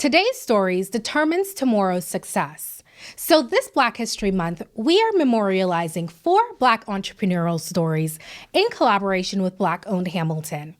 Today's stories determines tomorrow's success. So this Black History Month, we are memorializing 4 Black entrepreneurial stories in collaboration with Black-owned Hamilton.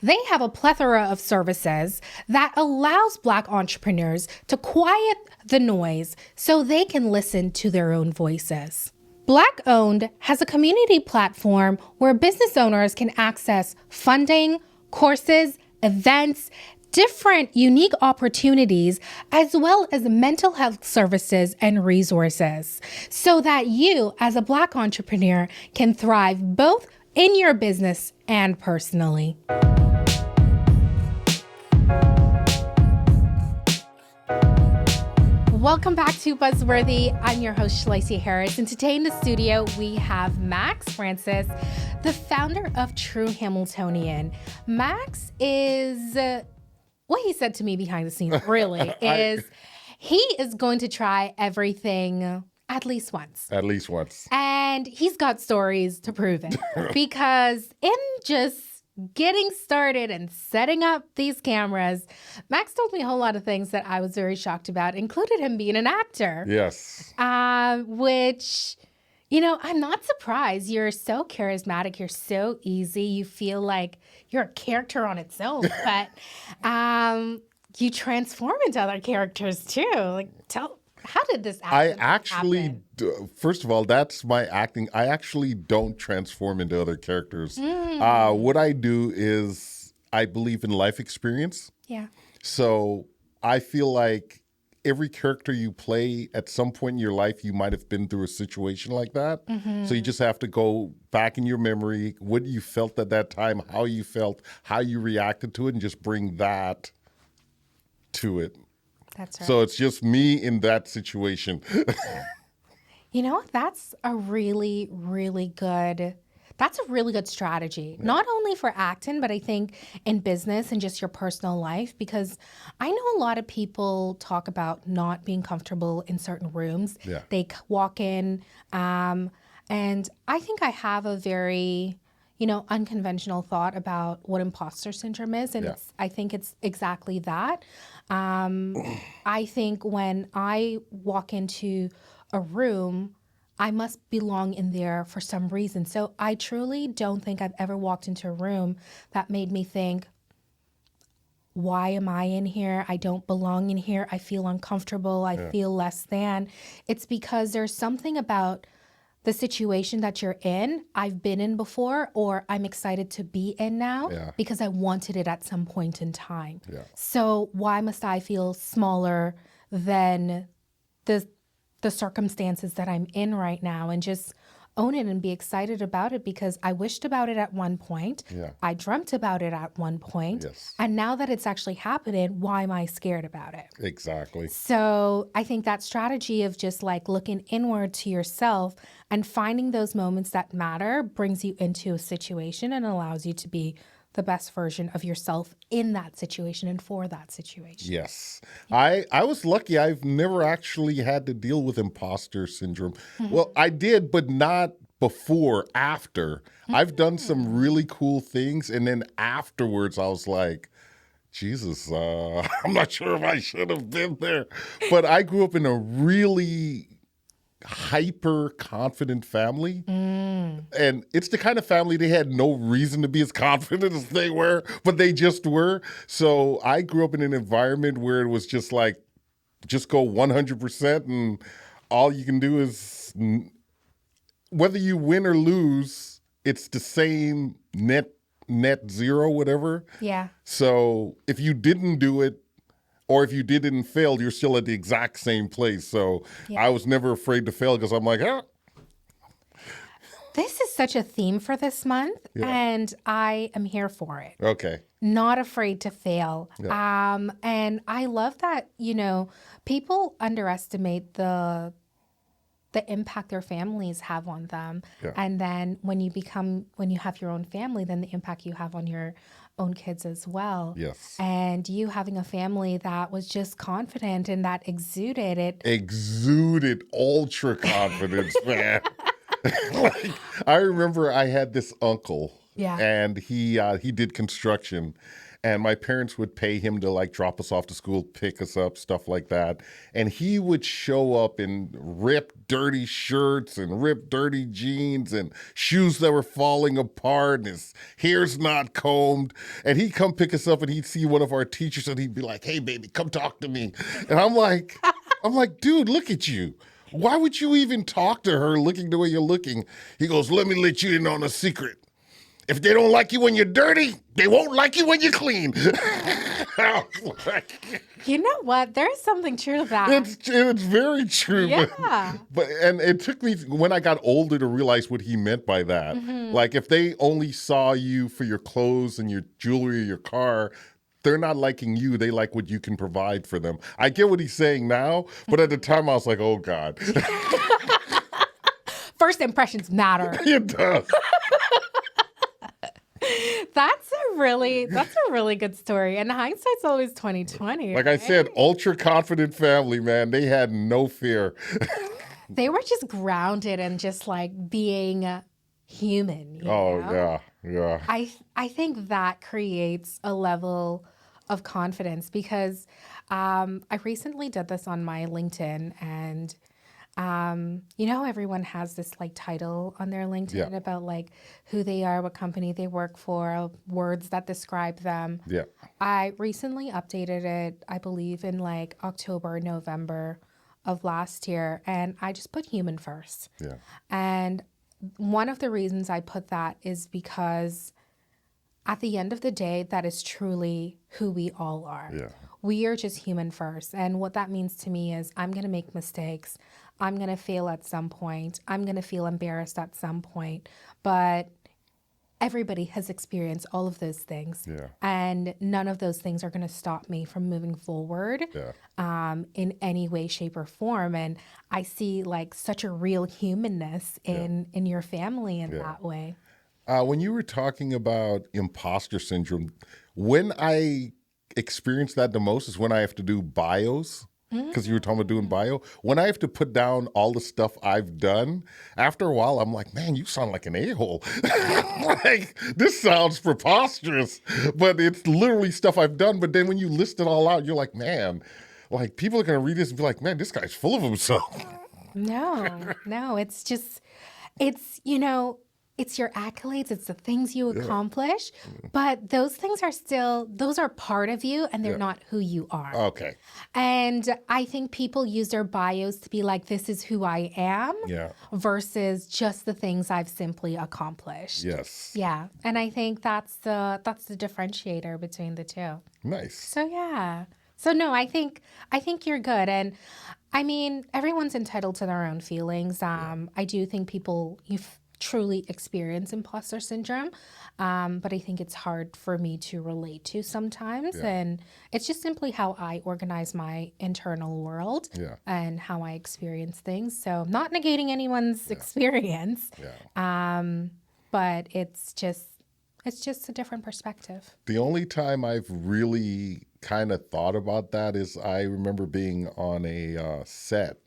They have a plethora of services that allows Black entrepreneurs to quiet the noise so they can listen to their own voices. Black-owned has a community platform where business owners can access funding, courses, events, different unique opportunities, as well as mental health services and resources, so that you, as a Black entrepreneur, can thrive both in your business and personally. Welcome back to Buzzworthy. I'm your host, Shalacia Harris, and today in the studio we have Max Francis, the founder of True Hamiltonian. Max is, what he said to me behind the scenes really is he is going to try everything at least once. At least once. And he's got stories to prove it because in just getting started and setting up these cameras, Max told me a whole lot of things that I was very shocked about, included him being an actor. Yes. Which, you know, I'm not surprised. You're so charismatic. You're so easy. You feel like you're a character on its own, but you transform into other characters too. Like, how did this happen? First of all, that's my acting. I actually don't transform into other characters. What I do is I believe in life experience. Yeah. So I feel like every character you play at some point in your life, you might have been through a situation like that. Mm-hmm. So you just have to go back in your memory, what you felt at that time, how you felt, how you reacted to it, and just bring that to it. That's right. So it's just me in that situation. You know what? That's a really, really good strategy. Yeah. Not only for acting, but I think in business and just your personal life, because I know a lot of people talk about not being comfortable in certain rooms. Yeah. They walk in, and I think I have a very, unconventional thought about what imposter syndrome is. And I think it's exactly that. I think when I walk into a room, I must belong in there for some reason. So I truly don't think I've ever walked into a room that made me think, why am I in here? I don't belong in here. I feel uncomfortable. I feel less than. It's because there's something about the situation that you're in, I've been in before, or I'm excited to be in now because I wanted it at some point in time. Yeah. So why must I feel smaller than the circumstances that I'm in right now, and just own it and be excited about it, because I wished about it at one point. Yeah. I dreamt about it at one point. Yes. And now that it's actually happening, why am I scared about it? Exactly. So I think that strategy of just like looking inward to yourself and finding those moments that matter brings you into a situation and allows you to be the best version of yourself in that situation and for that situation. Yes. Yeah. I was lucky. I've never actually had to deal with imposter syndrome. Mm-hmm. Well, I did, but not before, after. Mm-hmm. I've done some really cool things, and then afterwards I was like, Jesus, I'm not sure if I should have been there. But I grew up in a really hyper confident family, and it's the kind of family they had no reason to be as confident as they were, but they just were. So I grew up in an environment where it was just like, just go 100%, and all you can do is, whether you win or lose, it's the same net zero, whatever. Yeah. So if you didn't do it, or if you did it and failed, you're still at the exact same place. So I was never afraid to fail, because I'm like, This is such a theme for this month, and I am here for it. Okay. Not afraid to fail. Yeah. And I love that, people underestimate the impact their families have on them. Yeah. And then when you have your own family, then the impact you have on your own kids as well. Yes. And you having a family that was just confident and that exuded it. Exuded ultra confidence, man. Like, I remember I had this uncle, and he did construction, and my parents would pay him to like drop us off to school, pick us up, stuff like that. And he would show up in ripped, dirty shirts and ripped, dirty jeans and shoes that were falling apart, and his hair's not combed. And he'd come pick us up, and he'd see one of our teachers, and he'd be like, "Hey, baby, come talk to me." And I'm like, dude, look at you. Why would you even talk to her looking the way you're looking? He goes, "Let me let you in on a secret. If they don't like you when you're dirty, they won't like you when you're clean." You know what? There is something true to that. It's very true. Yeah. But it took me when I got older to realize what he meant by that. Like if they only saw you for your clothes and your jewelry or your car, they're not liking you. They like what you can provide for them. I get what he's saying now, but at the time I was like, oh God. First impressions matter. It does. That's a really good story. And hindsight's always 2020. Like I said, ultra confident family, man. They had no fear. They were just grounded and just like being human. You know? Yeah. I think that creates a level of confidence because I recently did this on my LinkedIn, and everyone has this like title on their LinkedIn about like who they are, what company they work for, words that describe them. Yeah. I recently updated it, I believe in like October, November of last year, and I just put human first. Yeah. And one of the reasons I put that is because at the end of the day, that is truly who we all are. Yeah. We are just human first. And what that means to me is I'm going to make mistakes. I'm going to fail at some point. I'm going to feel embarrassed at some point. But everybody has experienced all of those things. Yeah. And none of those things are going to stop me from moving forward in any way, shape, or form. And I see like such a real humanness in your family in that way. When you were talking about imposter syndrome, when I experience that the most is when I have to do bios. Because you were talking about doing bio. When I have to put down all the stuff I've done, after a while, I'm like, man, you sound like an a-hole. Like, this sounds preposterous, but it's literally stuff I've done. But then when you list it all out, you're like, man, like people are going to read this and be like, man, this guy's full of himself. No, it's just, it's your accolades, it's the things you accomplish, but those things are those are part of you and they're not who you are. Okay. And I think people use their bios to be like, this is who I am versus just the things I've simply accomplished. Yes. Yeah. And I think that's the differentiator between the two. Nice. So yeah. So no, I think you're good. And I mean, everyone's entitled to their own feelings. I do think people truly experience imposter syndrome, but I think it's hard for me to relate to sometimes, and it's just simply how I organize my internal world and how I experience things. So not negating anyone's experience, but it's just a different perspective. The only time I've really kind of thought about that is I remember being on a set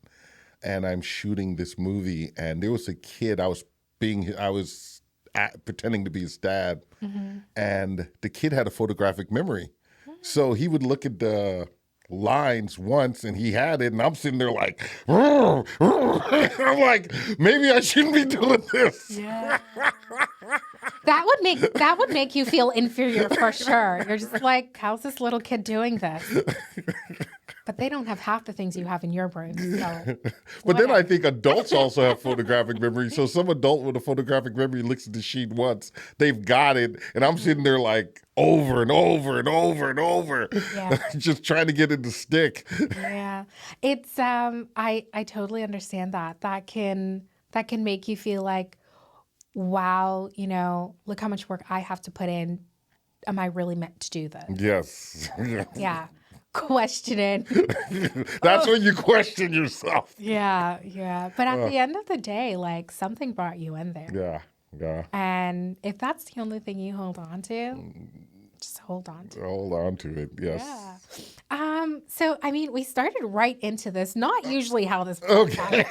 and I'm shooting this movie, and there was a kid I was pretending to be his dad, and the kid had a photographic memory. So he would look at the lines once and he had it, and I'm sitting there like, I'm like, maybe I shouldn't be doing this. Yeah. That would make you feel inferior for sure. You're just like, how's this little kid doing this? But they don't have half the things you have in your brain. So but then I think adults also have photographic memory. So some adult with a photographic memory looks at the sheet once, they've got it, and I'm sitting there like over and over and over and over, just trying to get it to stick. Yeah, it's I totally understand that. That can make you feel like, wow, look how much work I have to put in. Am I really meant to do this? Yes. Yeah. Question it. That's when you question yourself. Yeah. But at the end of the day, like, something brought you in there. Yeah. And if that's the only thing you hold on to, just hold on to it. Hold on to it, yes. Yeah. So, I mean, we started right into this, not usually how this okay.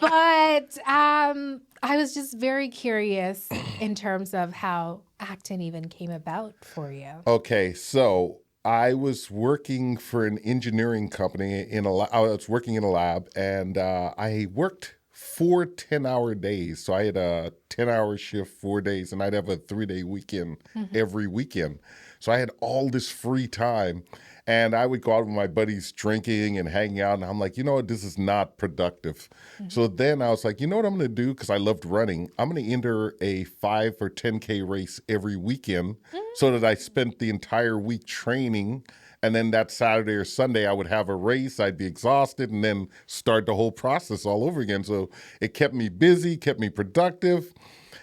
but I was just very curious in terms of how acting even came about for you. Okay, so I was working for an engineering company I was working in a lab, and I worked 4 10-hour days. So I had a 10-hour shift, 4 days, and I'd have a 3-day weekend every weekend. So I had all this free time, and I would go out with my buddies drinking and hanging out, and I'm like, you know what, this is not productive. So then I was like, you know what I'm going to do, because I loved running. I'm going to enter a 5 or 10K race every weekend so that I spent the entire week training. And then that Saturday or Sunday, I would have a race. I'd be exhausted and then start the whole process all over again. So it kept me busy, kept me productive.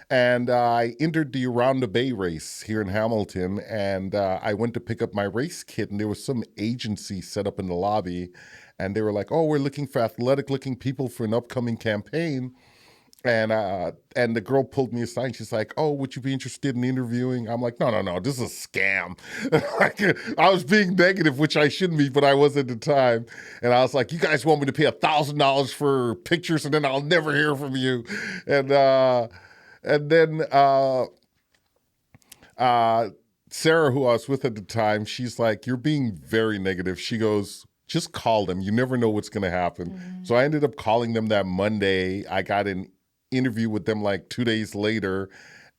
And I entered the Around the Bay race here in Hamilton. And I went to pick up my race kit, and there was some agency set up in the lobby. And they were like, oh, we're looking for athletic-looking people for an upcoming campaign. And the girl pulled me aside. And she's like, oh, would you be interested in interviewing? I'm like, no, this is a scam. I was being negative, which I shouldn't be, but I was at the time. And I was like, you guys want me to pay $1,000 for pictures, and then I'll never hear from you. And then Sarah, who I was with at the time, she's like, you're being very negative. She goes, just call them. You never know what's going to happen. So I ended up calling them that Monday. I got an interview with them like 2 days later,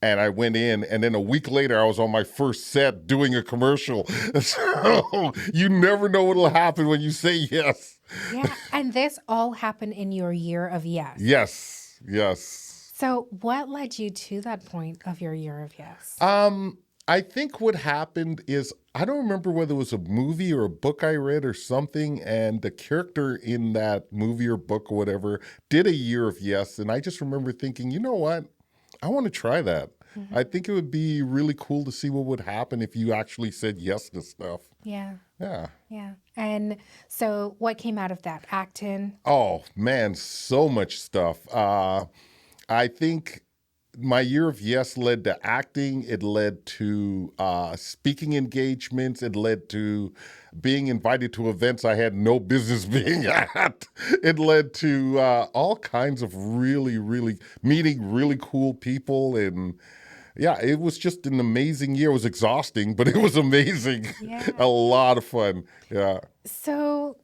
and I went in, and then a week later I was on my first set doing a commercial. So you never know what'll happen when you say yes. Yeah, and this all happened in your year of yes. Yes. So what led you to that point of your year of yes? I think what happened is, I don't remember whether it was a movie or a book I read or something, and the character in that movie or book or whatever did a year of yes, and I just remember thinking, you know what? I want to try that. I think it would be really cool to see what would happen if you actually said yes to stuff. Yeah. Yeah. And so what came out of that? Acting? Oh, man, so much stuff. I think my year of yes led to acting. It led to speaking engagements. It led to being invited to events I had no business being at. It led to all kinds of really meeting really cool people. And yeah, it was just an amazing year. It was exhausting, but it was amazing. Yeah. A lot of fun. Yeah. So,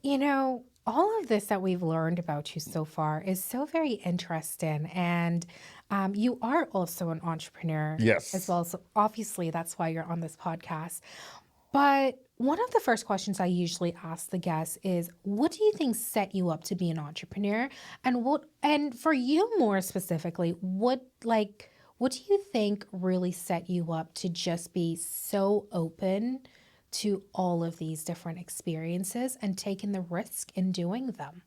all of this that we've learned about you so far is so very interesting. And you are also an entrepreneur as well. So obviously that's why you're on this podcast. But one of the first questions I usually ask the guests is, what do you think set you up to be an entrepreneur? And for you more specifically, what do you think really set you up to just be so open to all of these different experiences and taking the risk in doing them?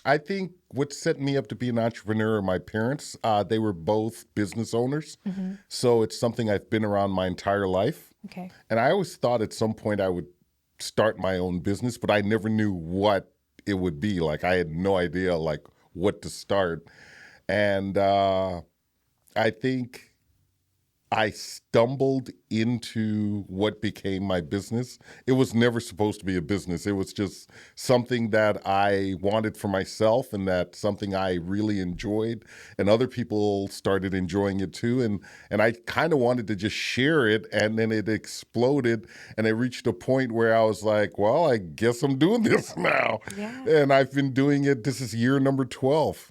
I think what set me up to be an entrepreneur are my parents. They were both business owners. So it's something I've been around my entire life. Okay. And I always thought at some point I would start my own business, but I never knew what it would be. Like, I had no idea what to start. And I think I stumbled into what became my business. It was never supposed to be a business. It was just something that I wanted for myself, and that something I really enjoyed, and other people started enjoying it too. And I kind of wanted to just share it, and then it exploded, and it reached a point where I was like, well, I guess I'm doing this now. Yeah. And I've been doing it. This is year number 12.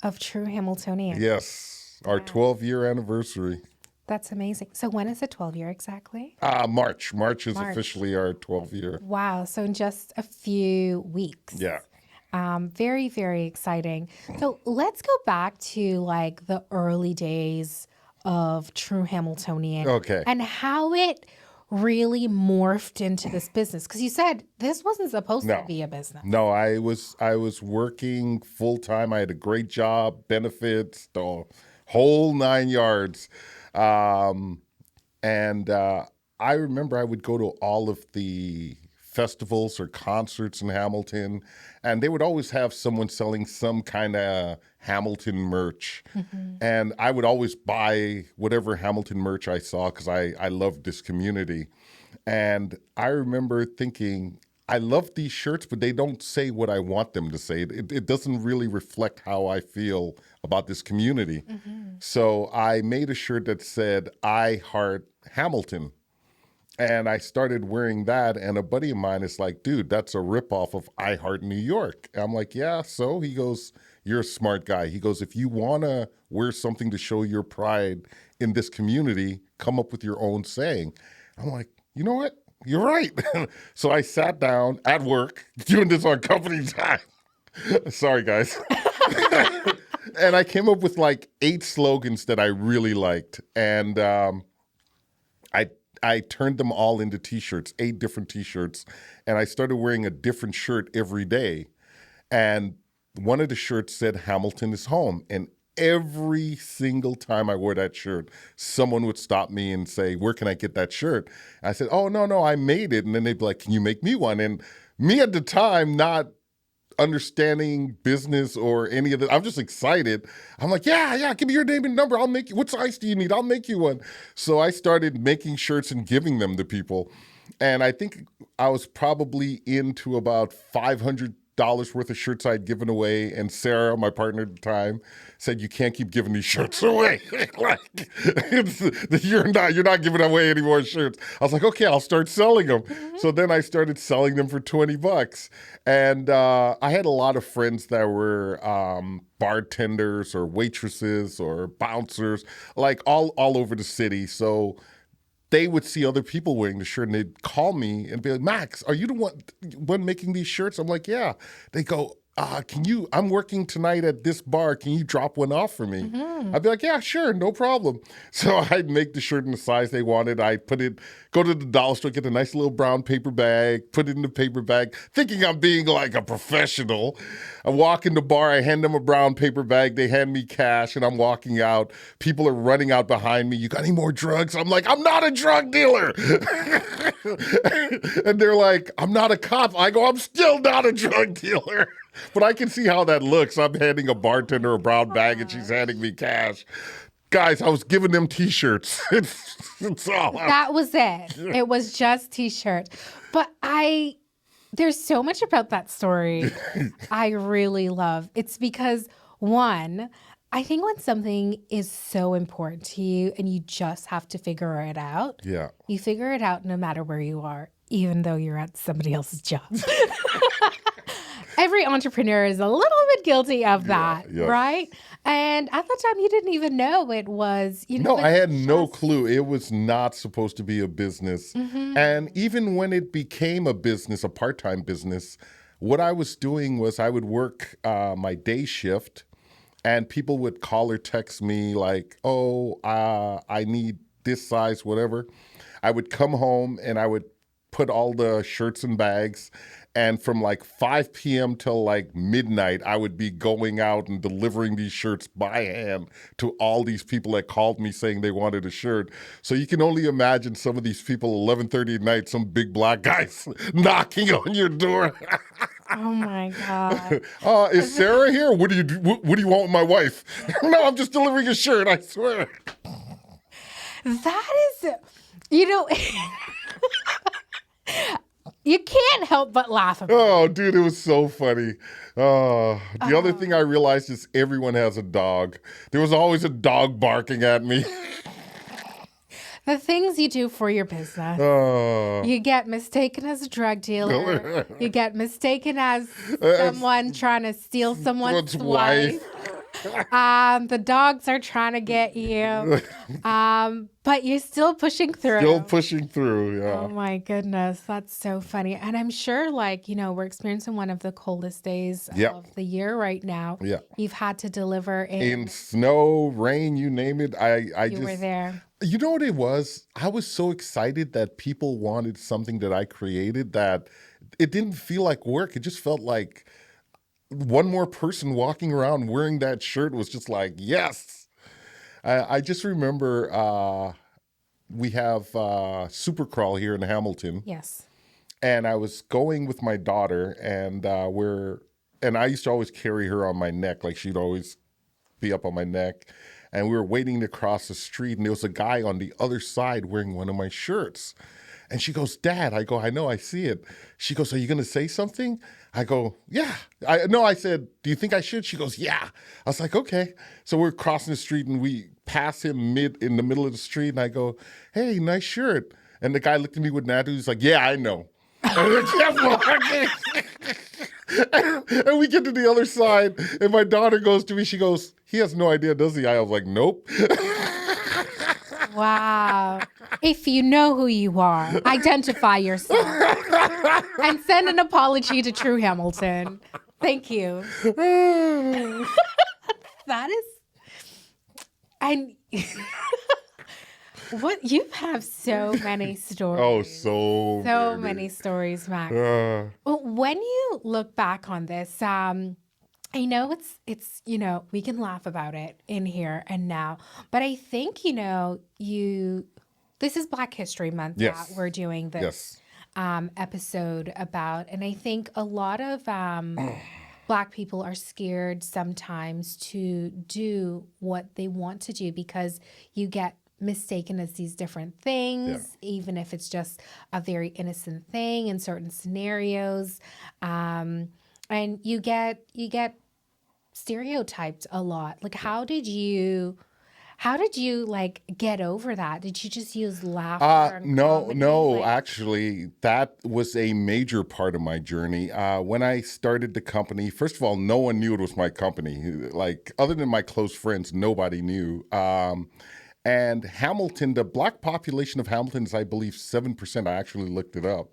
Of True Hamiltonian. Yes, our 12-year anniversary. That's amazing. So when is the 12 year exactly? March. March is officially our 12th year. Wow. So in just a few weeks. Yeah. Very, very exciting. So let's go back to the early days of True Hamiltonian. Okay. And how it really morphed into this business. Because you said this wasn't supposed to be a business. No, I was working full time. I had a great job, benefits, the whole 9 yards. And I remember I would go to all of the festivals or concerts in Hamilton, and they would always have someone selling some kind of Hamilton merch. And I would always buy whatever Hamilton merch I saw, because I loved this community. And I remember thinking, I love these shirts, but they don't say what I want them to say. It doesn't really reflect how I feel about this community. So I made a shirt that said, I heart Hamilton. And I started wearing that, and a buddy of mine is like, dude, that's a ripoff of I Heart New York. And I'm like, yeah, so? He goes, you're a smart guy. He goes, if you want to wear something to show your pride in this community, come up with your own saying. I'm like, you know what? You're right. So I sat down at work, doing this on company time. Sorry, guys. And I came up with like 8 slogans that I really liked. And I turned them all into T-shirts, 8 different T-shirts. And I started wearing a different shirt every day. And one of the shirts said, Hamilton is home. And every single time I wore that shirt, someone would stop me and say, where can I get that shirt? I said, oh, no, I made it. And then they'd be like, can you make me one? And me at the time, not understanding business or any of that, I'm just excited. I'm like, yeah, give me your name and number. I'll make you, what size do you need? I'll make you one. So I started making shirts and giving them to people. And I think I was probably into about $500 worth of shirts I'd given away, and Sarah, my partner at the time, said, you can't keep giving these shirts away. Like, you're not giving away any more shirts. I was like, okay, I'll start selling them. So then I started selling them for $20. And I had a lot of friends that were bartenders or waitresses or bouncers, like all over the city. So they would see other people wearing the shirt and they'd call me and be like, Max, are you the one making these shirts? I'm like, yeah. They go, I'm working tonight at this bar. Can you drop one off for me? I'd be like, yeah, sure, no problem. So I'd make the shirt in the size they wanted. I'd go to the dollar store, get a nice little brown paper bag, put it in the paper bag, thinking I'm being like a professional. I walk in the bar, I hand them a brown paper bag, they hand me cash, and I'm walking out. People are running out behind me. You got any more drugs? I'm like, I'm not a drug dealer. And they're like, I'm not a cop. I go, I'm still not a drug dealer. But I can see how that looks. I'm handing a bartender a brown bag and she's handing me cash. Guys, I was giving them T-shirts. It's all. That was it. It was just T-shirts. But there's so much about that story I really love. It's because, one, I think when something is so important to you and you just have to figure it out, you figure it out no matter where you are, even though you're at somebody else's job. Every entrepreneur is a little bit guilty of that, right? And at the time, you didn't even know it was, No, I had no clue. It was not supposed to be a business. And even when it became a business, a part-time business, what I was doing was I would work my day shift, and people would call or text me like, I need this size, whatever. I would come home and I would put all the shirts in bags. And from like 5 p.m. till like midnight, I would be going out and delivering these shirts by hand to all these people that called me saying they wanted a shirt. So you can only imagine some of these people, 11:30 at night, some big black guys knocking on your door. Oh my God. Is Sarah here? What do you want with my wife? No, I'm just delivering a shirt, I swear. That is, you can't help but laugh about it. Oh, dude, it was so funny. The other thing I realized is everyone has a dog. There was always a dog barking at me. The things you do for your business. You get mistaken as a drug dealer. You get mistaken as someone trying to steal someone's wife. The dogs are trying to get you. But you're still pushing through. Yeah. Oh my goodness. That's so funny. And I'm sure we're experiencing one of the coldest days of the year right now. Yeah. You've had to deliver in snow, rain, you name it. You were there. You know what it was? I was so excited that people wanted something that I created that it didn't feel like work. It just felt like one more person walking around wearing that shirt was just like, yes. I just remember we have Supercrawl here in Hamilton. Yes. And I was going with my daughter, and I used to always carry her on my neck, like she'd always be up on my neck. And we were waiting to cross the street, and there was a guy on the other side wearing one of my shirts. And she goes, Dad. I go, I know, I see it. She goes, are you going to say something? I go, yeah. I said, do you think I should? She goes, yeah. I was like, okay. So we're crossing the street and we pass him in the middle of the street. And I go, hey, nice shirt. And the guy looked at me with an attitude. He's like, yeah, I know. And we get to the other side, and my daughter goes to me. She goes, he has no idea, does he? I was like, nope. Wow. If you know who you are, identify yourself and send an apology to True Hamilton. Thank you. That is, and what you have so many stories. Oh, so many stories, Max. Well, when you look back on this, I know it's we can laugh about it in here and now, but I think this is Black History Month that we're doing this episode about, and I think a lot of Black people are scared sometimes to do what they want to do because you get mistaken as these different things, even if it's just a very innocent thing in certain scenarios, and you get stereotyped a lot. Like, how did you like get over that? Did you just use laughter? No, actually, that was a major part of my journey. When I started the company, first of all, no one knew it was my company. Like, other than my close friends, nobody knew. And Hamilton, the Black population of Hamilton is, I believe, 7%. I actually looked it up.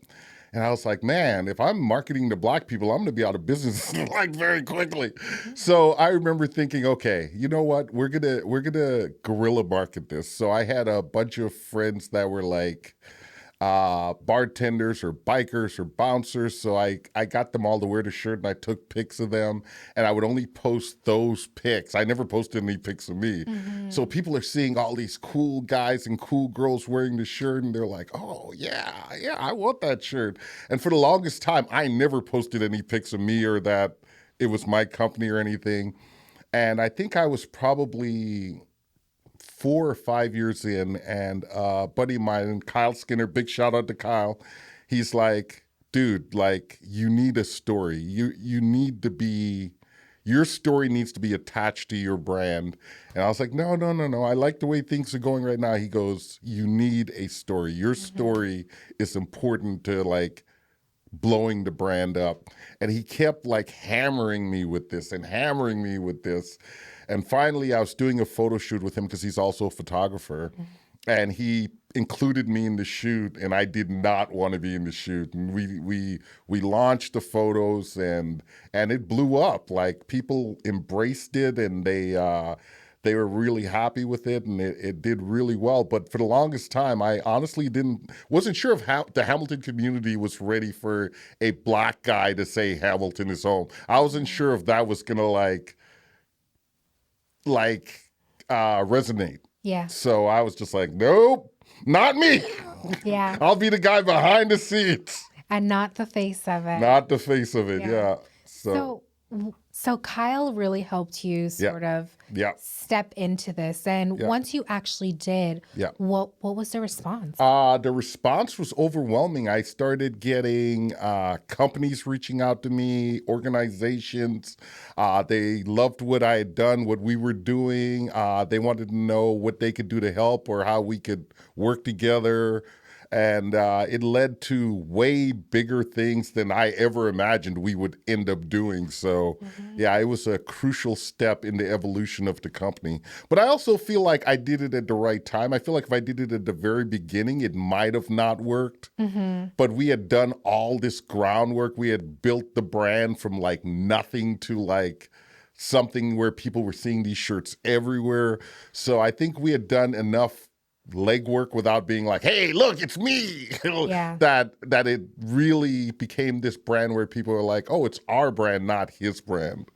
And I was like, man, if I'm marketing to Black people, I'm going to be out of business like very quickly. So I remember thinking, okay, you know what? We're gonna guerrilla market this. So I had a bunch of friends that were like bartenders or bikers or bouncers. So I got them all to wear the shirt and I took pics of them, and I would only post those pics. I never posted any pics of me. Mm-hmm. So people are seeing all these cool guys and cool girls wearing the shirt, and they're like, oh yeah, I want that shirt. And for the longest time, I never posted any pics of me or that it was my company or anything. And I think I was probably 4 or 5 years in, and a buddy of mine, Kyle Skinner, big shout out to Kyle. He's like, dude, like, you need a story. You need to be, your story needs to be attached to your brand. And I was like, no. I like the way things are going right now. He goes, you need a story. Your story is important to like blowing the brand up. And he kept like hammering me with this. And finally, I was doing a photo shoot with him because he's also a photographer. And he included me in the shoot, and I did not want to be in the shoot. And we launched the photos, and it blew up. Like, people embraced it, and they were really happy with it, and it did really well. But for the longest time, I honestly wasn't sure if the Hamilton community was ready for a Black guy to say Hamilton is home. I wasn't sure if that was gonna resonate. Yeah. So I was just like, nope, not me. Yeah. I'll be the guy behind the scenes. And not the face of it. Not the face of it, yeah. So Kyle really helped you sort of step into this. And once you actually did, what was the response? The response was overwhelming. I started getting companies reaching out to me, organizations. They loved what I had done, what we were doing. They wanted to know what they could do to help or how we could work together. And it led to way bigger things than I ever imagined we would end up doing. So, it was a crucial step in the evolution of the company. But I also feel like I did it at the right time. I feel like if I did it at the very beginning, it might have not worked. But we had done all this groundwork. We had built the brand from like nothing to like something where people were seeing these shirts everywhere. So I think we had done enough legwork without being like, hey, look, it's me. That it really became this brand where people are like, oh, it's our brand, not his brand.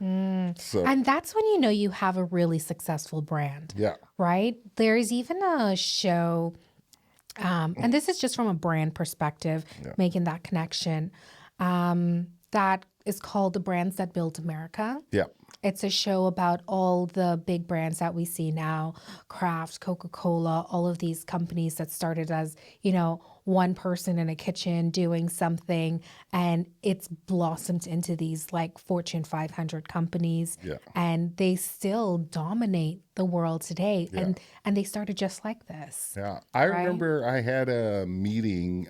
So, and that's when you have a really successful brand. Yeah. Right? There's even a show, and this is just from a brand perspective, making that connection, that is called The Brands That Built America. Yeah. It's a show about all the big brands that we see now, Kraft, Coca-Cola, all of these companies that started as, one person in a kitchen doing something, and it's blossomed into these like Fortune 500 companies, and they still dominate the world today. And they started just like this. Yeah, I remember I had a meeting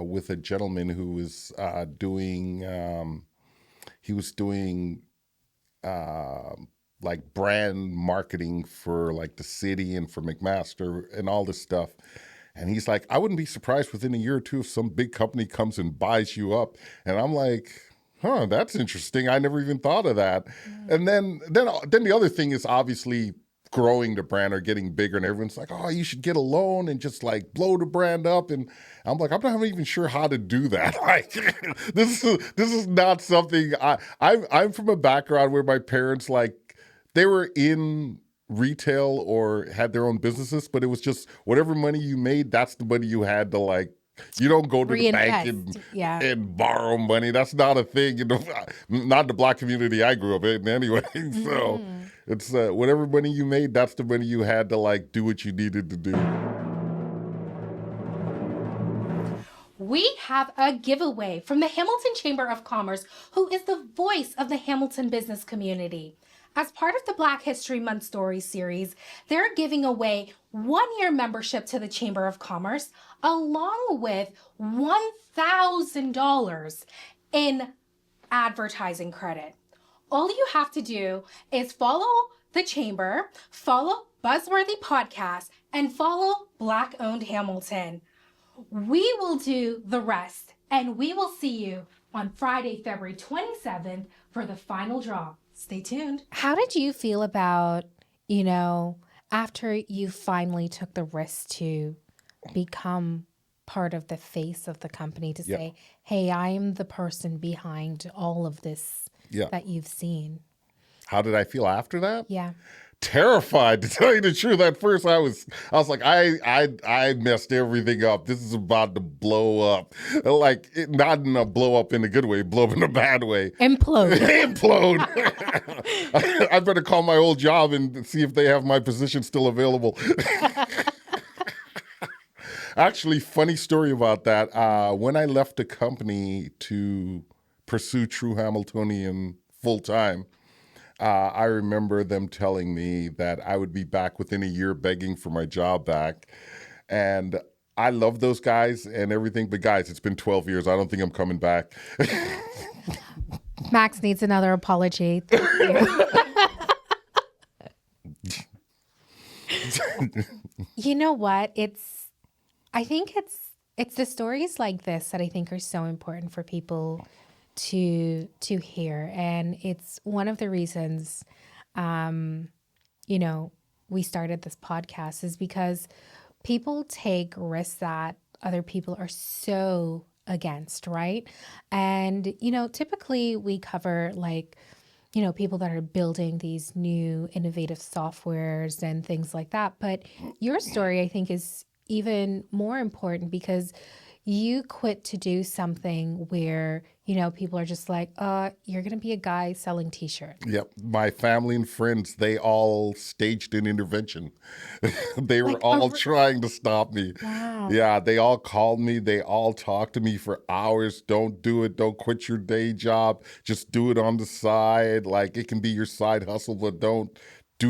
with a gentleman who was doing. He was doing like brand marketing for like the city and for McMaster and all this stuff. And he's like, I wouldn't be surprised within a year or two if some big company comes and buys you up. And I'm like, huh, that's interesting. I never even thought of that. And then the other thing is obviously growing the brand or getting bigger, and everyone's like, oh, you should get a loan and just like blow the brand up. And I'm like, I'm not even sure how to do that. Like, this is not something I'm from a background where my parents, like, they were in retail or had their own businesses, but it was just whatever money you made, that's the money you had to, like, you don't go to the bank and borrow money. That's not a thing. Not the Black community I grew up in anyway. So it's whatever money you made, that's the money you had to like do what you needed to do. We have a giveaway from the Hamilton Chamber of Commerce, who is the voice of the Hamilton business community. As part of the Black History Month Stories series, they're giving away 1-year membership to the Chamber of Commerce, along with $1,000 in advertising credit. All you have to do is follow the Chamber, follow Buzzworthy Podcast, and follow Black-Owned Hamilton. We will do the rest, and we will see you on Friday, February 27th for the final draw. Stay tuned. How did you feel about, after you finally took the risk to become part of the face of the company, to say, hey, I am the person behind all of this that you've seen? How did I feel after that? Yeah. Terrified, to tell you the truth. At first I was like, I messed everything up. This is about to blow up. Like, not in a blow up in a good way, blow up in a bad way. Implode. Implode. I better call my old job and see if they have my position still available. Actually, funny story about that. When I left the company to pursue True Hamiltonian full time, I remember them telling me that I would be back within a year begging for my job back. And I love those guys and everything, but guys, it's been 12 years. I don't think I'm coming back. Max needs another apology. Thank you. You know what? I think it's the stories like this that I think are so important for people to hear. And it's one of the reasons, we started this podcast, is because people take risks that other people are so against, right? And, typically we cover like, people that are building these new innovative softwares and things like that. But your story, I think, is even more important because you quit to do something where, people are just like, you're going to be a guy selling T-shirts. Yep. My family and friends, they all staged an intervention. They were all trying to stop me. Wow. Yeah, they all called me. They all talked to me for hours. Don't do it. Don't quit your day job. Just do it on the side. Like, it can be your side hustle, but do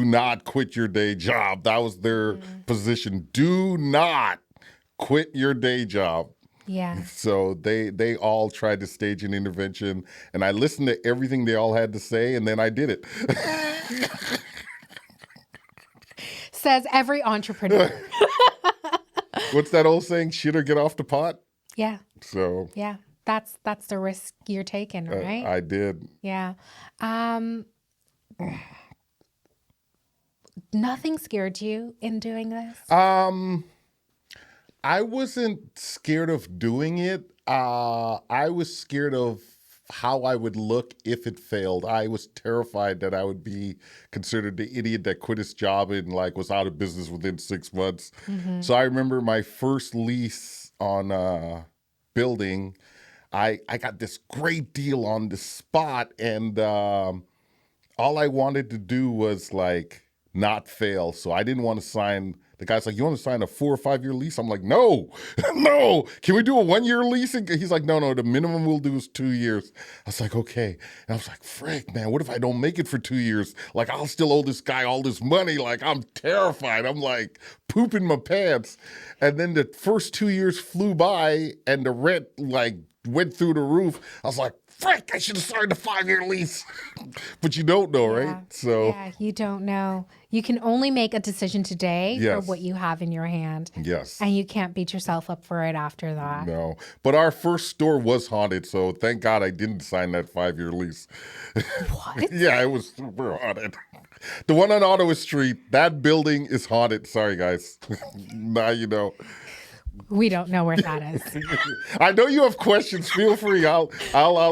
not quit your day job. That was their position. Do not quit your day job. Yeah. So they all tried to stage an intervention, and I listened to everything they all had to say, and then I did it. Says every entrepreneur. What's that old saying? Shit or get off the pot? Yeah. So. Yeah. That's the risk you're taking, right? I did. Yeah. Nothing scared you in doing this? I wasn't scared of doing it. I was scared of how I would look if it failed. I was terrified that I would be considered the idiot that quit his job and like was out of business within 6 months. Mm-hmm. So I remember my first lease on a building, I got this great deal on the spot, and all I wanted to do was like not fail. So I didn't want to sign The guy's like, you want to sign a 4 or 5 year lease? I'm like, no, no. Can we do a 1 year lease? And he's like, no, the minimum we'll do is 2 years. I was like, okay. And I was like, frick, man, what if I don't make it for 2 years? Like, I'll still owe this guy all this money. Like, I'm terrified. I'm like pooping my pants. And then the first 2 years flew by and the rent like went through the roof. I was like, frick, I should have signed a 5-year lease. But you don't know, right? So yeah, you don't know. You can only make a decision today for what you have in your hand. Yes. And you can't beat yourself up for it after that. No. But our first store was haunted, so thank God I didn't sign that 5-year lease. What? Yeah, it was super haunted. The one on Ottawa Street, that building is haunted. Sorry, guys. Now you know. We don't know where that is. I know you have questions. Feel free. I'll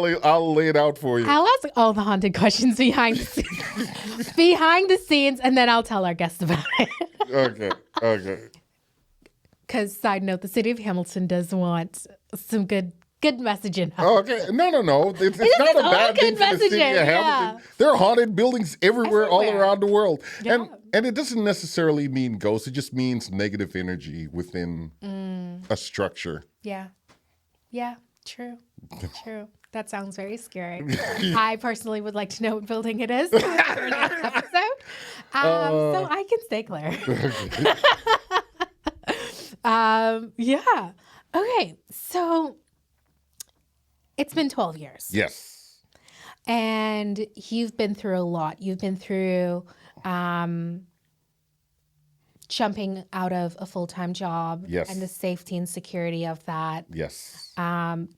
lay it out for you. I'll ask all the haunted questions behind the scenes, and then I'll tell our guests about it. Okay. Because side note, the city of Hamilton does want some good messaging. Okay. No. It's not a bad thing for the city of Hamilton. There are haunted buildings everywhere, all around the world. Yeah. And it doesn't necessarily mean ghosts. It just means negative energy within a structure. Yeah. True. That sounds very scary. I personally would like to know what building it is for the next episode. So I can stay clear. Yeah. Okay. So it's been 12 years. Yes. And you've been through a lot. You've been through jumping out of a full-time job. Yes. And the safety and security of that. Yes.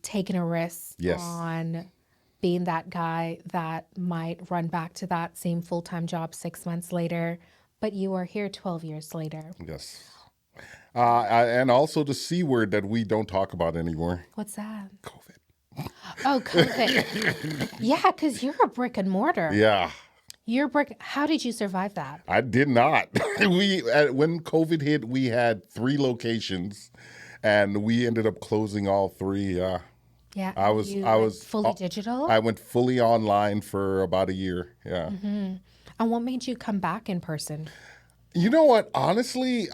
Taking a risk on being that guy that might run back to that same full-time job 6 months later. But you are here 12 years later. Yes. And also the C word that we don't talk about anymore. What's that? COVID. Oh, COVID. Yeah, because you're a brick and mortar. Yeah. You're a brick. How did you survive that? I did not. When COVID hit, we had 3 locations, and we ended up closing all 3. Yeah. I was fully digital. I went fully online for about a year. Yeah. Mm-hmm. And what made you come back in person? You know what? Honestly,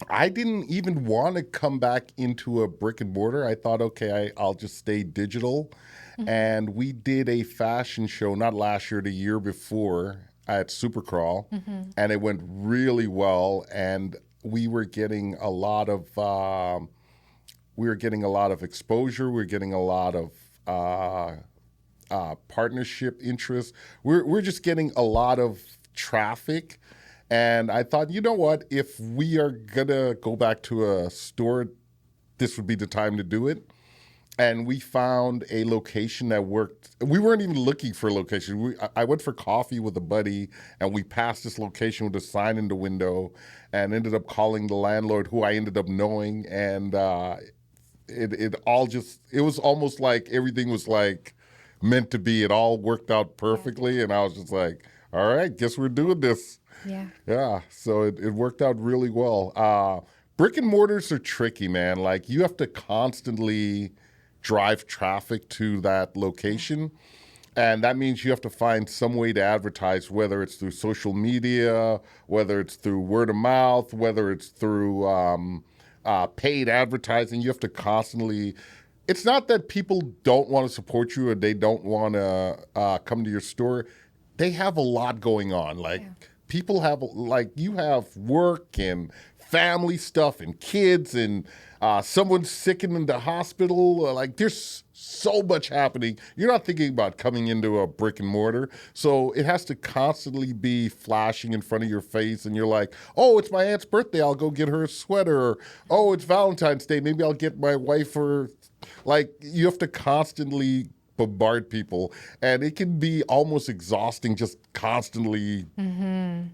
I didn't even want to come back into a brick and mortar. I thought, okay, I'll just stay digital. Mm-hmm. And we did a fashion show, not last year, the year before at Supercrawl. Mm-hmm. And it went really well. And we were getting a lot of exposure. We were getting a lot of partnership interest. We're just getting a lot of traffic. And I thought, you know what? If we are going to go back to a store, this would be the time to do it. And we found a location that worked. We weren't even looking for a location. I went for coffee with a buddy, and we passed this location with a sign in the window and ended up calling the landlord, who I ended up knowing. And it was almost like everything was like meant to be. It all worked out perfectly. And I was just like, all right, guess we're doing this. Yeah. So it worked out really well. Brick and mortars are tricky, man. Like, you have to constantly drive traffic to that location. And that means you have to find some way to advertise, whether it's through social media, whether it's through word of mouth, whether it's through paid advertising. You have to constantly. It's not that people don't want to support you or they don't want to come to your store. They have a lot going on. People have, you have work and family stuff and kids and someone's sick and in the hospital. There's so much happening. You're not thinking about coming into a brick and mortar. So it has to constantly be flashing in front of your face. And you're like, oh, it's my aunt's birthday. I'll go get her a sweater. Or, oh, it's Valentine's Day. Maybe I'll get my wife her. You have to constantly bombard people, and it can be almost exhausting just constantly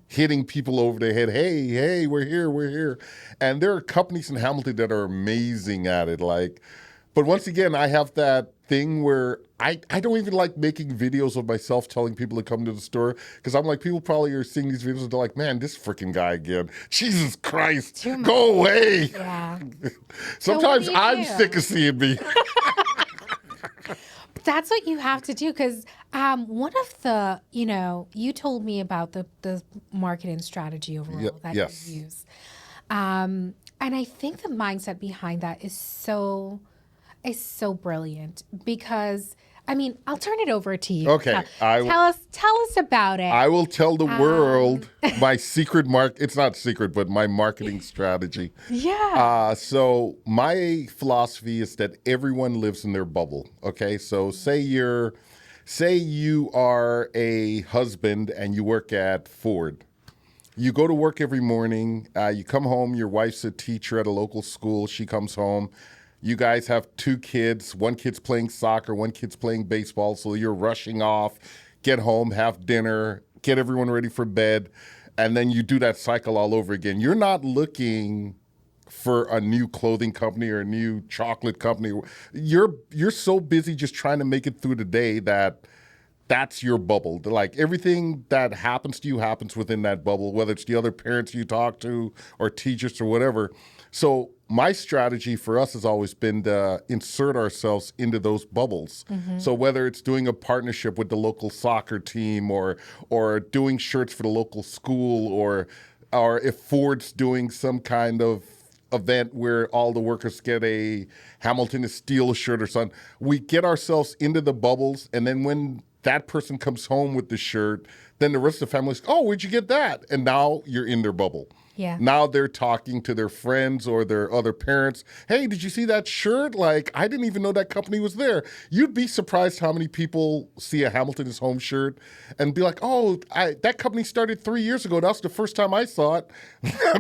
hitting people over the head. Hey, we're here. And there are companies in Hamilton that are amazing at it. But once again, I have that thing where I don't even like making videos of myself telling people to come to the store, because I'm like, people probably are seeing these videos and they're like, man, this freaking guy again. Jesus Christ, go away. Yeah. Sometimes I'm sick of seeing me. That's what you have to do, because One of the, you told me about the marketing strategy overall that Yes. you use. And I think the mindset behind that is so brilliant because I mean, I'll turn it over to you. Okay, Tell us about it. I will tell the world my secret it's not secret, but my marketing strategy. Yeah. So my philosophy is that everyone lives in their bubble. Okay, so say you are a husband and you work at Ford. You go to work every morning. You come home. Your wife's a teacher at a local school. She comes home. You guys have 2 kids. One kid's playing soccer. One kid's playing baseball. So you're rushing off, get home, have dinner, get everyone ready for bed. And then you do that cycle all over again. You're not looking for a new clothing company or a new chocolate company. You're so busy just trying to make it through the day that's your bubble. Like everything that happens to you happens within that bubble, whether it's the other parents you talk to or teachers or whatever. So my strategy for us has always been to insert ourselves into those bubbles. So whether it's doing a partnership with the local soccer team or doing shirts for the local school or if Ford's doing some kind of event where all the workers get a Hamilton Steel shirt or something, we get ourselves into the bubbles, and then when that person comes home with the shirt, then the rest of the family is, oh, where'd you get that? And now you're in their bubble. Yeah. Now they're talking to their friends or their other parents. Hey, did you see that shirt? Like, I didn't even know that company was there. You'd be surprised how many people see a Hamilton is Home shirt and be like, oh, that company started 3 years ago. That was the first time I saw it.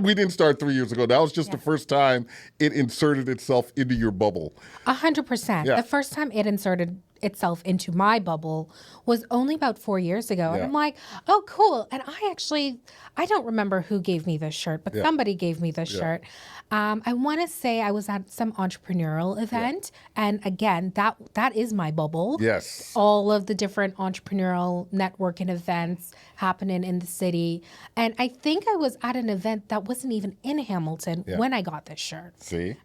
We didn't start 3 years ago. That was just the first time it inserted itself into your bubble. 100%. Yeah. The first time it inserted itself into my bubble was only about 4 years ago. And I'm like, oh, cool. And I don't remember who gave me this shirt, but somebody gave me this shirt. I want to say I was at some entrepreneurial event. And again, that is my bubble. Yes. All of the different entrepreneurial networking events happening in the city. And I think I was at an event that wasn't even in Hamilton when I got this shirt. See?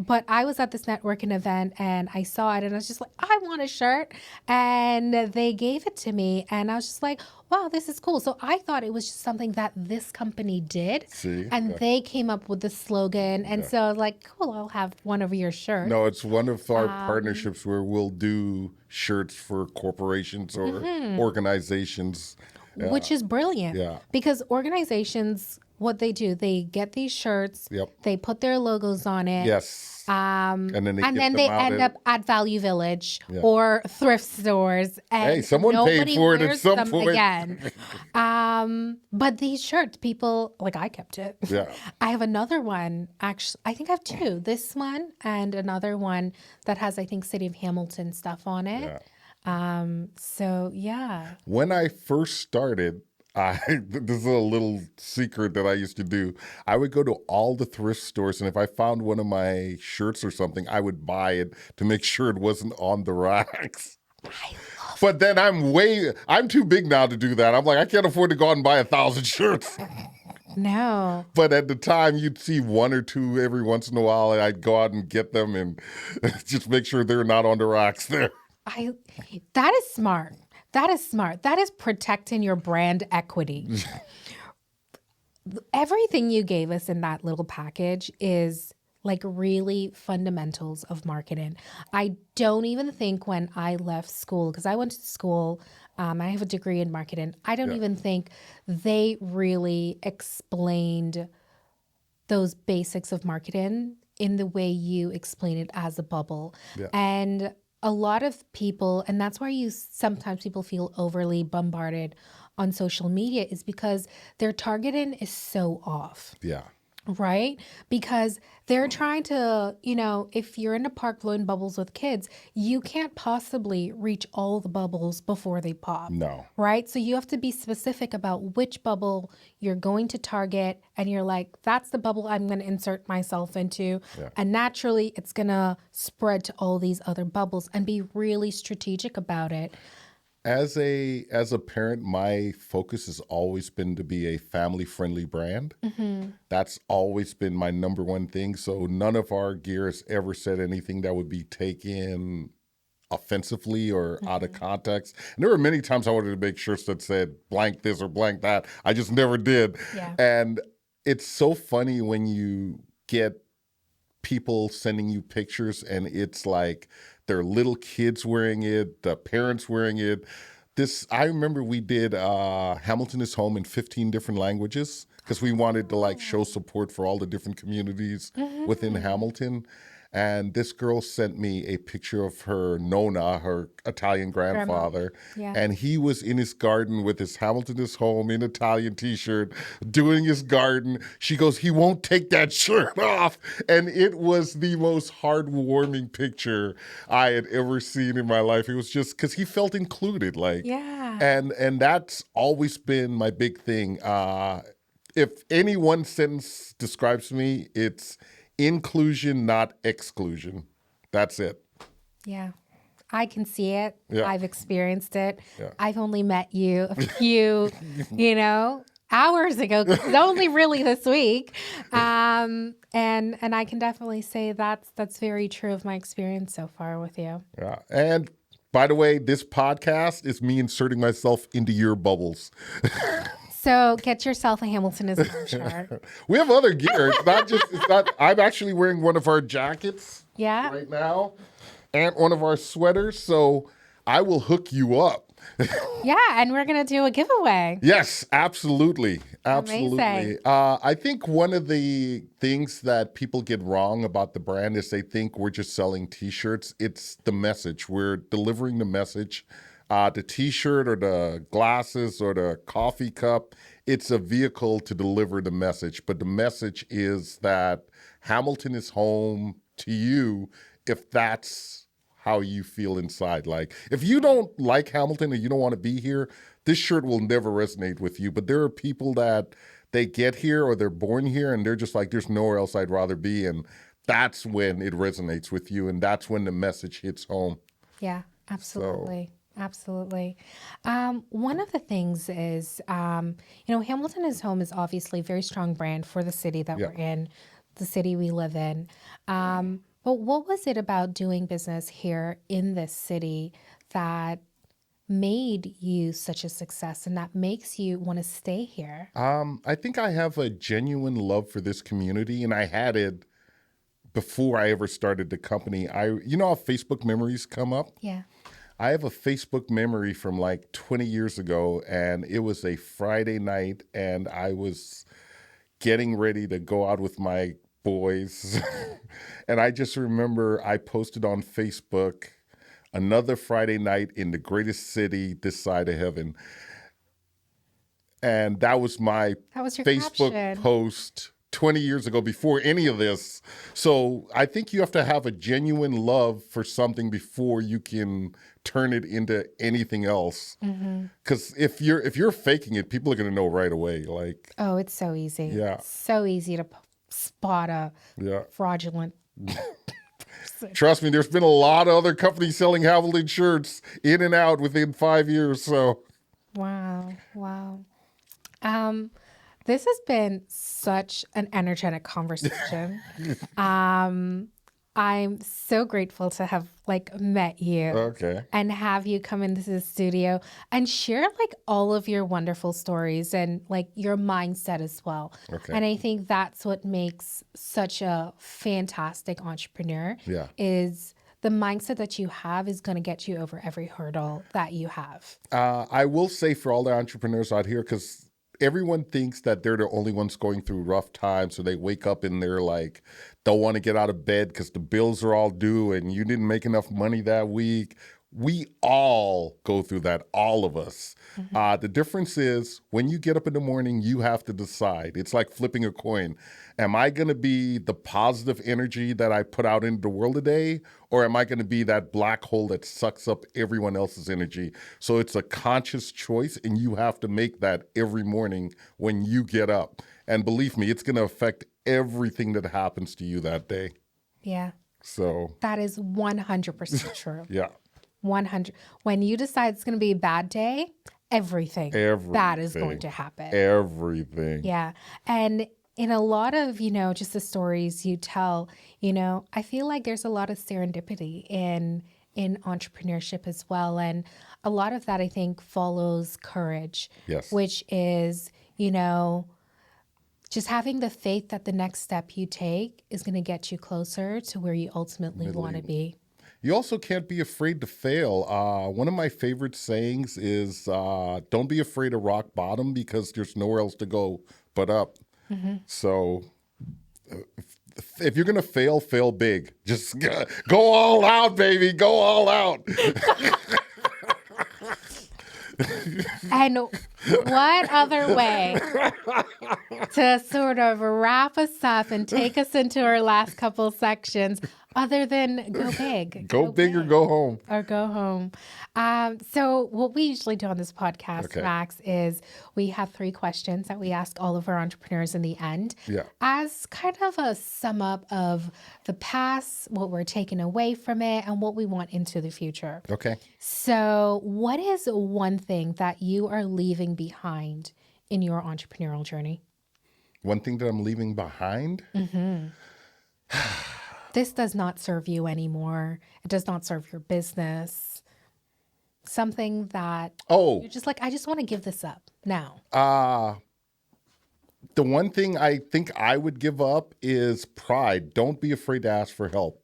But I was at this networking event and I saw it and I was just like, I want a shirt. And they gave it to me and I was just like, wow, this is cool. So I thought it was just something that this company did. See? And they came up with the slogan. And so I was like, cool, I'll have one of your shirts. No, it's one of our partnerships where we'll do shirts for corporations or organizations. Which is brilliant. Yeah. Because organizations, what they do, they get these shirts, they put their logos on it. Yes. And then they end up at Value Village or thrift stores. And hey, someone paid for it at some point. Again. But these shirts, people, like I kept it. Yeah. I have another one, actually, I think I have 2. This one and another one that has, I think, City of Hamilton stuff on it. Yeah. So, yeah. When I first started, this is a little secret that I used to do. I would go to all the thrift stores, and if I found one of my shirts or something, I would buy it to make sure it wasn't on the racks. But then I'm too big now to do that. I'm like, I can't afford to go out and buy 1,000 shirts. No. But at the time, you'd see 1 or 2 every once in a while, and I'd go out and get them and just make sure they're not on the racks there. That is smart. That is smart. That is protecting your brand equity. Everything you gave us in that little package is like really fundamentals of marketing. I don't even think when I left school, because I went to school, I have a degree in marketing. I don't even think they really explained those basics of marketing in the way you explain it as a bubble. Yeah. And a lot of people, and that's why sometimes people feel overly bombarded on social media, is because their targeting is so off. Yeah. Right? Because they're trying to, if you're in a park blowing bubbles with kids, you can't possibly reach all the bubbles before they pop. No. Right? So you have to be specific about which bubble you're going to target. And you're like, that's the bubble I'm going to insert myself into. Yeah. And naturally, it's going to spread to all these other bubbles, and be really strategic about it. As a parent, my focus has always been to be a family-friendly brand. Mm-hmm. That's always been my number one thing. So none of our gear has ever said anything that would be taken offensively or out of context. And there were many times I wanted to make shirts that said blank this or blank that. I just never did. Yeah. And it's so funny when you get people sending you pictures and it's like their little kids wearing it, the parents wearing it. I remember we did Hamilton is Home in 15 different languages because we wanted to like show support for all the different communities within Hamilton. And this girl sent me a picture of her Nona, her Italian grandfather. Yeah. And he was in his garden with his Hamilton is Home in Italian t-shirt, doing his garden. She goes, he won't take that shirt off. And it was the most heartwarming picture I had ever seen in my life. It was just because he felt included. Like, Yeah. And that's always been my big thing. If any one sentence describes me, it's inclusion, not exclusion. That's it. Yeah. I can see it. Yeah. I've experienced it. Yeah. I've only met you a few, hours ago. It's only really this week. And I can definitely say that's very true of my experience so far with you. Yeah. And by the way, this podcast is me inserting myself into your bubbles. So get yourself a Hamilton is Home shirt. We have other gear. I'm actually wearing one of our jackets right now and one of our sweaters. So I will hook you up. Yeah. And we're going to do a giveaway. Yes, absolutely. Absolutely. Amazing. I think one of the things that people get wrong about the brand is they think we're just selling T-shirts. It's the message. We're delivering the message. The T-shirt or the glasses or the coffee cup, it's a vehicle to deliver the message. But the message is that Hamilton is home to you if that's how you feel inside. Like, if you don't like Hamilton or you don't want to be here, this shirt will never resonate with you. But there are people that they get here or they're born here and they're just like, there's nowhere else I'd rather be. And that's when it resonates with you. And that's when the message hits home. Yeah, absolutely. Absolutely. One of the things is, Hamilton is Home is obviously a very strong brand for the city that we're in, the city we live in. But what was it about doing business here in this city that made you such a success and that makes you want to stay here? I think I have a genuine love for this community, and I had it before I ever started the company. You know how Facebook memories come up? Yeah. I have a Facebook memory from like 20 years ago, and it was a Friday night, and I was getting ready to go out with my boys. And I just remember I posted on Facebook, another Friday night in the greatest city this side of heaven. And that was my Facebook caption. post 20 years ago before any of this. So I think you have to have a genuine love for something before you can turn it into anything else. Because if you're faking it, people are going to know right away. Like, oh, it's so easy. Yeah. It's so easy to spot a fraudulent. Trust me, there's been a lot of other companies selling Hamilton shirts in and out within 5 years. So, wow. This has been such an energetic conversation. I'm so grateful to have met you and have you come into the studio and share all of your wonderful stories and your mindset as well. And I think that's what makes such a fantastic entrepreneur is the mindset that you have is going to get you over every hurdle that you have. I will say for all the entrepreneurs out here, because everyone thinks that they're the only ones going through rough times. So they wake up and they're like, don't want to get out of bed because the bills are all due and you didn't make enough money that week. We all go through that, all of us. The difference is when you get up in the morning, you have to decide. It's like flipping a coin. Am I going to be the positive energy that I put out into the world today? Or am I going to be that black hole that sucks up everyone else's energy? So it's a conscious choice, and you have to make that every morning when you get up. And believe me, it's going to affect everything that happens to you that day. Yeah. So that is 100% true. Yeah. 100. When you decide it's going to be a bad day, everything bad is going to happen. Everything. Yeah. And in a lot of, just the stories you tell, I feel like there's a lot of serendipity in in entrepreneurship as well. And a lot of that, I think, follows courage, Yes. which is, just having the faith that the next step you take is going to get you closer to where you ultimately want to be. You also can't be afraid to fail. One of my favorite sayings is, don't be afraid of rock bottom because there's nowhere else to go but up. So if you're going to fail, fail big. Just go all out, baby. Go all out. And what other way to sort of wrap us up and take us into our last couple sections other than go big? Go big or go home. Or go home. So what we usually do on this podcast, Max, is we have 3 questions that we ask all of our entrepreneurs in the end as kind of a sum up of the past, what we're taking away from it, and what we want into the future. Okay. So what is one thing that you are leaving behind in your entrepreneurial journey? One thing that I'm leaving behind? This does not serve you anymore. It does not serve your business. Something that you're just like, I just want to give this up now. The one thing I think I would give up is pride. Don't be afraid to ask for help.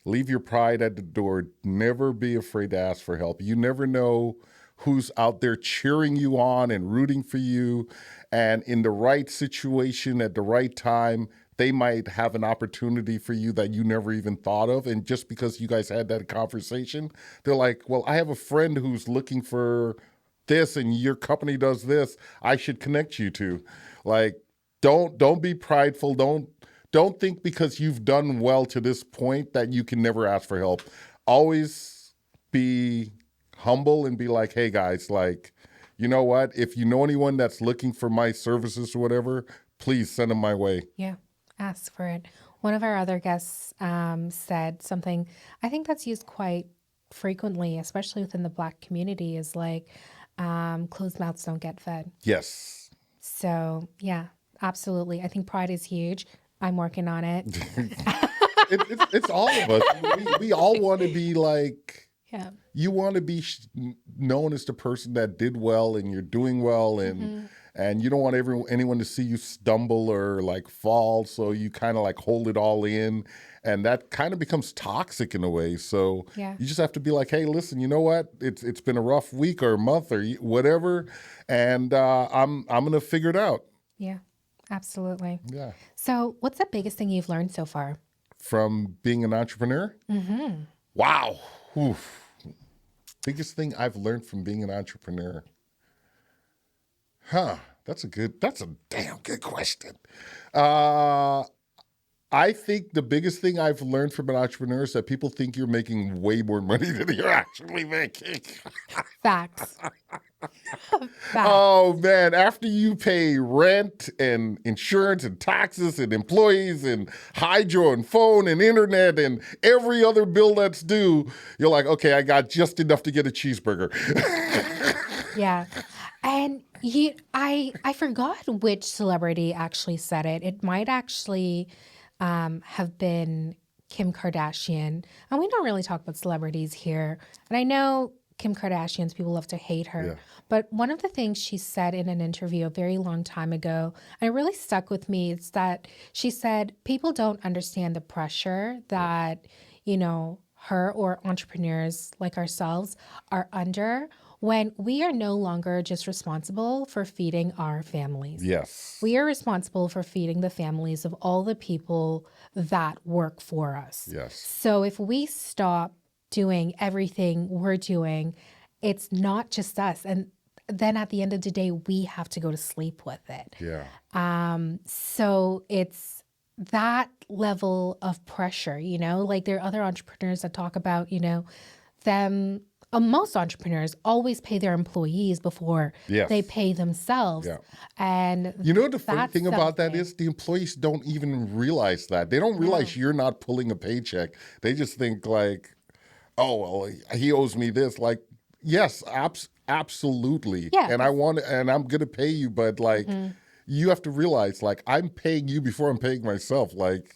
Leave your pride at the door. Never be afraid to ask for help. You never know who's out there cheering you on and rooting for you. And in the right situation at the right time, they might have an opportunity for you that you never even thought of. And just because you guys had that conversation, they're like, well, I have a friend who's looking for this and your company does this. I should connect you to. Like, don't be prideful. Don't think because you've done well to this point that you can never ask for help. Always be humble and be like, hey guys, like, you know what? If you know anyone that's looking for my services or whatever, please send them my way. Yeah. Ask for it. One of our other guests said something I think that's used quite frequently, especially within the Black community, is like, closed mouths don't get fed. Yes. So, yeah, absolutely. I think pride is huge. I'm working on it. It's all of us. We all want to be like, you want to be known as the person that did well and you're doing well and you don't want anyone to see you stumble or like fall. So you kind of like hold it all in and that kind of becomes toxic in a way. So you just have to be like, hey, listen, you know what? It's been a rough week or a month or whatever. And I'm going to figure it out. Yeah, absolutely. Yeah. So what's the biggest thing you've learned so far? From being an entrepreneur? Wow. Oof. Biggest thing I've learned from being an entrepreneur. That's a damn good question. I think the biggest thing I've learned from an entrepreneur is that people think you're making way more money than you're actually making. Facts. Oh man, after you pay rent and insurance and taxes and employees and hydro and phone and internet and every other bill that's due, you're like, okay, I got just enough to get a cheeseburger. Yeah. And I forgot which celebrity actually said it. It might actually have been Kim Kardashian. And we don't really talk about celebrities here. And I know Kim Kardashian's people love to hate her. Yeah. But one of the things she said in an interview a very long time ago, and it really stuck with me, is that she said people don't understand the pressure that, her or entrepreneurs like ourselves are under when we are no longer just responsible for feeding our families. Yes. We are responsible for feeding the families of all the people that work for us. Yes. So if we stop doing everything we're doing, it's not just us. And then at the end of the day, we have to go to sleep with it. Yeah. So it's that level of pressure, like there are other entrepreneurs that talk about, them. Most entrepreneurs always pay their employees before they pay themselves. Yeah. And the funny thing about that is the employees don't even realize that. They don't realize you're not pulling a paycheck. They just think like, oh, well, he owes me this. Like, yes, absolutely. Yeah. And I'm going to pay you. But like, you have to realize like, I'm paying you before I'm paying myself. Like,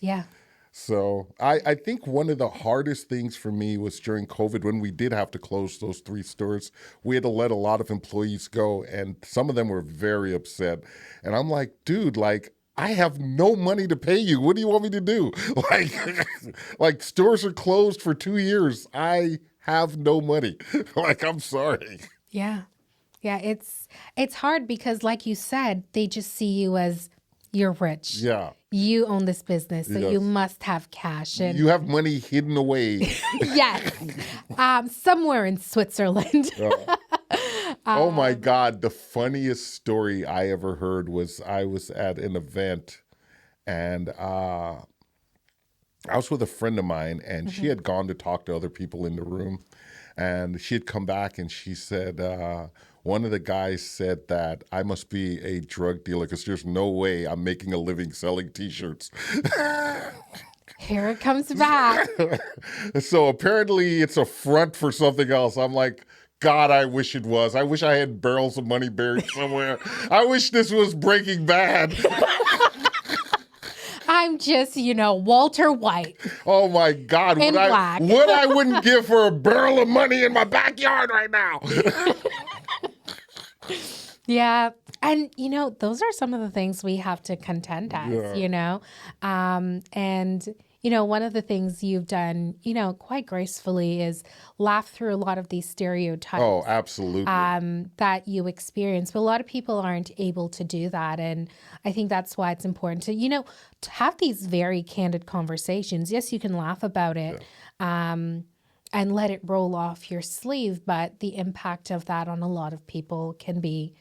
So I think one of the hardest things for me was during COVID when we did have to close those 3 stores. We had to let a lot of employees go, and some of them were very upset. And I'm like, dude, like, I have no money to pay you. What do you want me to do? Like stores are closed for 2 years. I have no money. Like, I'm sorry. Yeah. Yeah, it's hard because like you said, they just see you as you're rich. Yeah. You own this business, so Yes. you must have cash. And You have money hidden away. yes, somewhere in Switzerland. Oh my God. The funniest story I ever heard was I was at an event and I was with a friend of mine and she had gone to talk to other people in the room. And she had come back and she said, one of the guys said that I must be a drug dealer because there's no way I'm making a living selling T-shirts. Here it comes back. So apparently it's a front for something else. I'm like, God, I wish it was. I wish I had barrels of money buried somewhere. I wish this was Breaking Bad. I'm just, Walter White. Oh my God. In black. What I wouldn't give for a barrel of money in my backyard right now. Yeah. And, those are some of the things we have to contend as, and, one of the things you've done, quite gracefully is laugh through a lot of these stereotypes. Oh, absolutely. That you experience. But a lot of people aren't able to do that. And I think that's why it's important to, to have these very candid conversations. Yes, you can laugh about it. Yeah. And let it roll off your sleeve, but the impact of that on a lot of people can be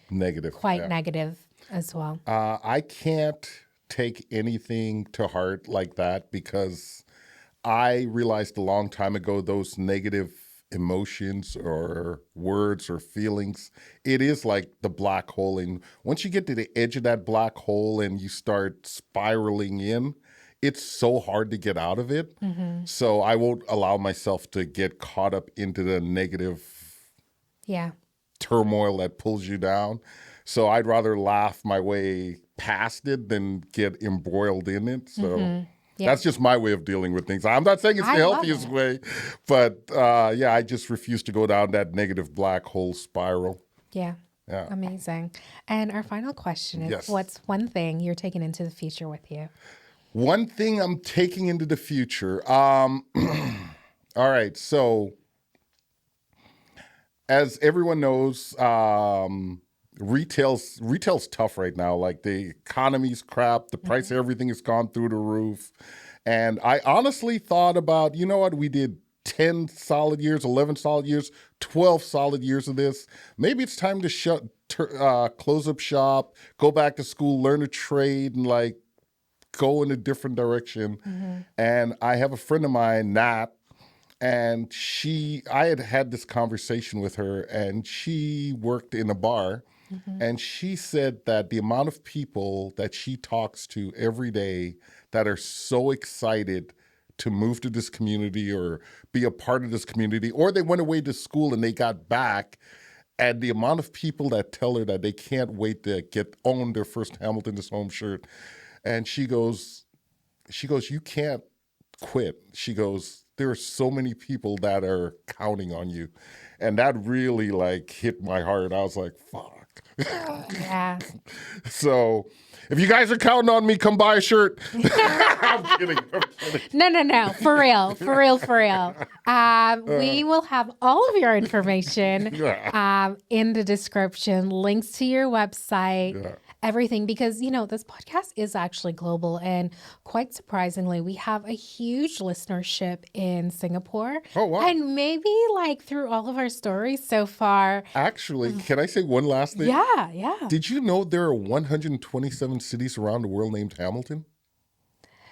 quite negative as well. I can't take anything to heart like that because I realized a long time ago those negative emotions or words or feelings, it is like the black hole. And once you get to the edge of that black hole and you start spiraling in, it's so hard to get out of it. Mm-hmm. So I won't allow myself to get caught up into the negative turmoil that pulls you down. So I'd rather laugh my way past it than get embroiled in it. So that's just my way of dealing with things. I'm not saying it's the healthiest way, but I just refuse to go down that negative black hole spiral. Yeah. Amazing. And our final question is, what's one thing you're taking into the future with you? One thing I'm taking into the future. All right. So as everyone knows, retail's tough right now. Like the economy's crap. The price of everything has gone through the roof. And I honestly thought about, you know what? We did 10 solid years, 11 solid years, 12 solid years of this. Maybe it's time to close up shop, go back to school, learn a trade, and like go in a different direction. Mm-hmm. And I have a friend of mine, Nat, and I had this conversation with her, and she worked in a bar. Mm-hmm. And she said that the amount of people that she talks to every day that are so excited to move to this community or be a part of this community, or they went away to school and they got back, and the amount of people that tell her that they can't wait to own their first Hamilton is Home shirt. And she goes, you can't quit. She goes, there are so many people that are counting on you. And that really like hit my heart. I was like, fuck. Yeah. So if you guys are counting on me, come buy a shirt. I'm kidding. No. For real. We will have all of your information in the description, links to your website, everything, because, this podcast is actually global. And quite surprisingly, we have a huge listenership in Singapore. Oh, wow. And maybe through all of our stories so far. Actually, can I say one last thing? Yeah. Did you know there are 127 cities around the world named Hamilton?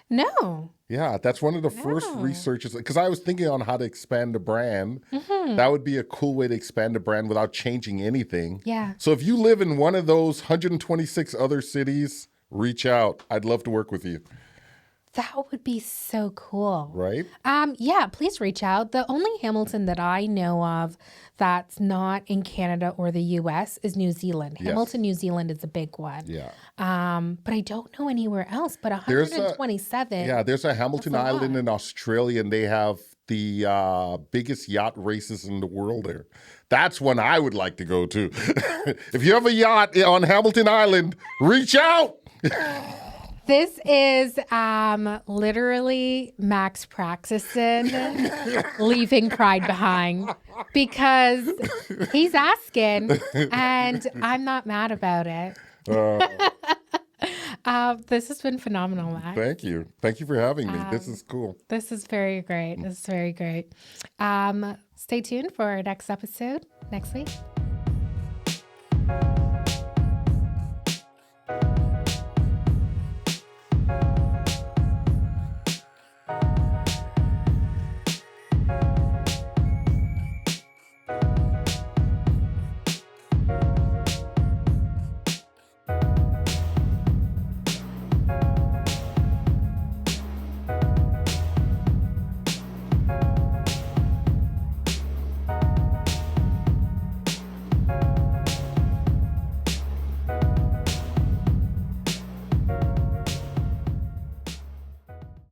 No. Yeah, that's one of the first researches, because I was thinking on how to expand the brand. Mm-hmm. That would be a cool way to expand the brand without changing anything. Yeah. So if you live in one of those 126 other cities, reach out. I'd love to work with you. That would be so cool. Right? Yeah, please reach out. The only Hamilton that I know of that's not in Canada or the US is New Zealand. Yes. Hamilton, New Zealand is a big one. Yeah. But I don't know anywhere else. But 127. There's a Hamilton Island in Australia, and they have the biggest yacht races in the world there. That's one I would like to go to. If you have a yacht on Hamilton Island, reach out. This is literally Max Praxison leaving Pride behind because he's asking and I'm not mad about it. This has been phenomenal, Max. Thank you. Thank you for having me. This is cool. This is very great. This is very great. Stay tuned for our next episode next week.